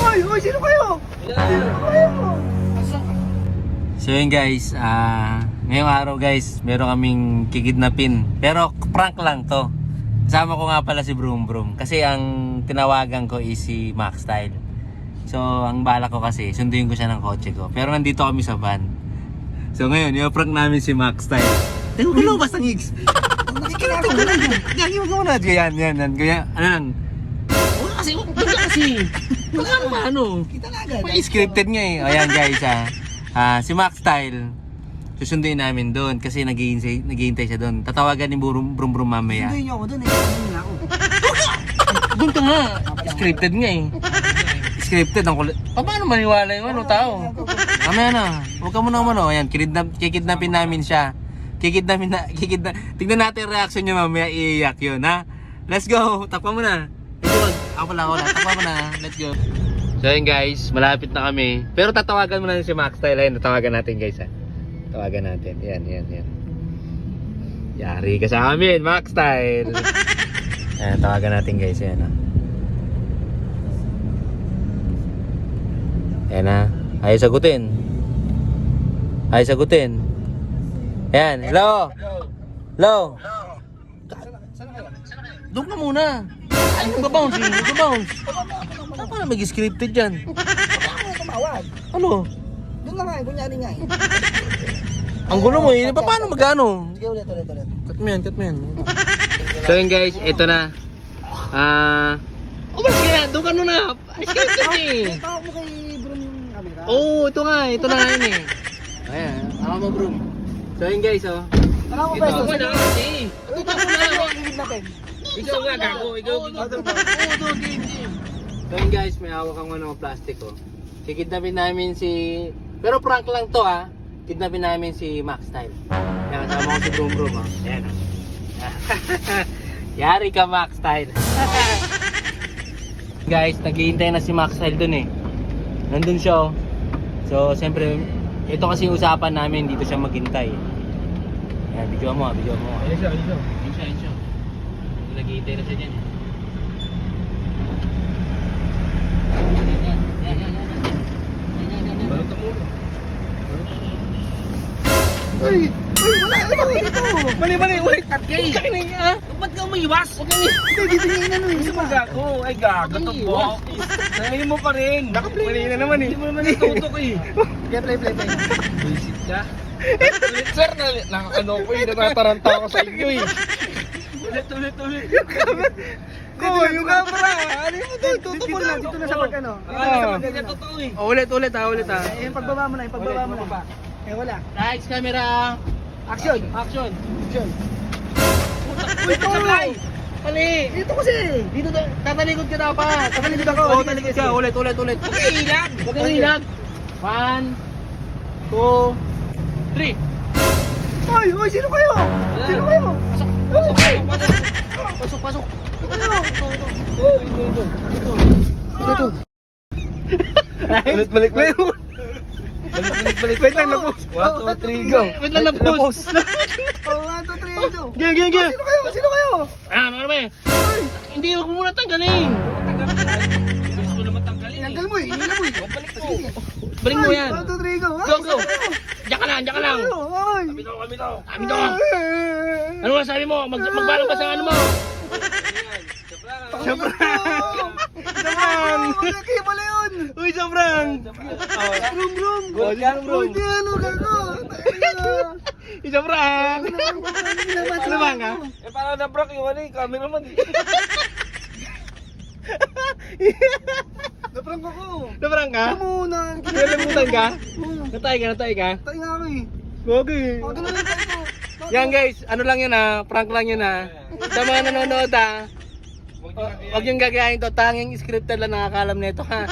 Hoy, sino kayo? Sino kayo? So yun guys, ngayong araw guys, meron kaming kikidnapin. Pero prank lang to. Kasama ko nga pala si Brum Brum. Kasi ang tinawagan ko is si Max Style. So ang bala ko kasi, sunduin ko siya ng kotse ko. Pero nandito kami sa van. So ngayon, i-prank namin si Max Style. Tayo ko lang, basta ngigs. Nakikinig ko lang. Gagi mo muna. Ganyan. Ganyan. Ano lang. Wala kasi. Ano? Kita na agad. May scripted nga eh. Ayan guys si Max Style, susunduin namin doon kasi naghihintay siya doon. Tatawagan ni Brum Brum mamaya. Sunduin niyo ako doon, sunduin niyo ako. Doon ka nga. Scripted nga eh. Scripted ang kulit. Paano maniwala yung tao? Mamaya na. Huwag ka muna umano. Ayan, kikidnapin namin siya. Tignan natin yung reaction niya mamaya. Iiyak yun, ha? Let's go. Takpa mo na. Ako lang. Takpa mo na. Let's go. So yun guys, malapit na kami. Pero tatawagan mo na si Max Style. Ayun, tatawagan natin guys, ha? Tawagan natin. Yan. Yari ka sa amin, Max Style. Ayan, tawagan natin guys. Ayan, ha? Ayan na. Ayaw sagutin. Ayan. Hello. Doon ka muna. Ay, magbabounce. Paano mag-scripted dyan? Ako tumawag. Ano? Doon na nga, kunyari nga eh. Ang gulo mo eh. Paano mag-ano? Sige, ulit. Cut mo yan. So yun guys, ito na. Umas ka na. Doon ka na. Scripted eh. Tawag mo kay Brum yung camera. Oo, ito na yun eh. Ayan, ako mo bro. So yun guys, oh. Tawag mo Ito. pwesto. Ako na kasi. Kikidnapin. Ikaw nga gago. Ikaw. Game. So yun guys, may hawak kang plastic, oh. Kikidnapin namin si... Pero prank lang to, ah. Kidnapin namin si Max Style. Yan, kasama ko si Brum Brum, ah. Ayan, ah. Yari ka, Max Style. Guys, naghihintay na si Max Style dun eh. Nandun siya, oh. So, siyempre, ito kasi yung usapan namin, dito siya maghintay. Ayan, video mo. Ayun siya. Naghihintay na siya dyan, eh. Uy, wala dito. Mali, ulit. Okay. Ba't ka umiwas? Hindi, dito niya inano eh. Gusto mo gago? Ay gago to po. Sanay mo pa rin. Mali na naman eh. Hindi mo naman natutok eh. Okay, play. Visit ka? Sir, ano ko eh. Natataranta ako sa inyo eh. Ulit. Yung camera. Ano yung tutok mo na? Dito na sa pag ano. Hindi totoo eh. Ulit ha. Yung pagbaba mo na. Eh, wala. Lights, camera. Action. Uy, sablay! Mali! Dito kasi. Dito, tatalikod ka dapat. Tatalikod ako. Oo, talikod ka. Ulit. Huwag kang ilag. 1, 2, 3. Hoy, sino kayo? Pasok. Ulit, balik. Wait lang, lapos. 1, 2, 3, go. Wait lang, lapos. Oh, 1, 2, 3, go. Gang. Sino kayo? Ano ba? Hindi, huwag mo muna tanggalin. Gusto mo naman tanggalin. Tanggal mo eh. Hinila mo eh. Balik mo. Balik mo yan. 1, 2, 3, go. Go. Diyan ka lang. Hoy. Kami to. Ano masabi mo? Magbalong ba sa ano mo? Sobrang. Kaya pala yun. Uy, sobrang. Brum. Good yan, bro. Hindi ano, gago. Sobrang. Ano ba nga? Eh parang na-brock yung ano eh. Cameraman eh. Naprank ako. Sobrang ka? Muna. Nalimutan ka? Natay ka? Tayo nga ako eh. Gogi. Ano lang tayo ko. Yan guys, ano lang yun ha? Prank lang yun ha? Sa mga nanonood ha? Huwag yung gagahin to, tanging scripted lang nakakalam nito ha?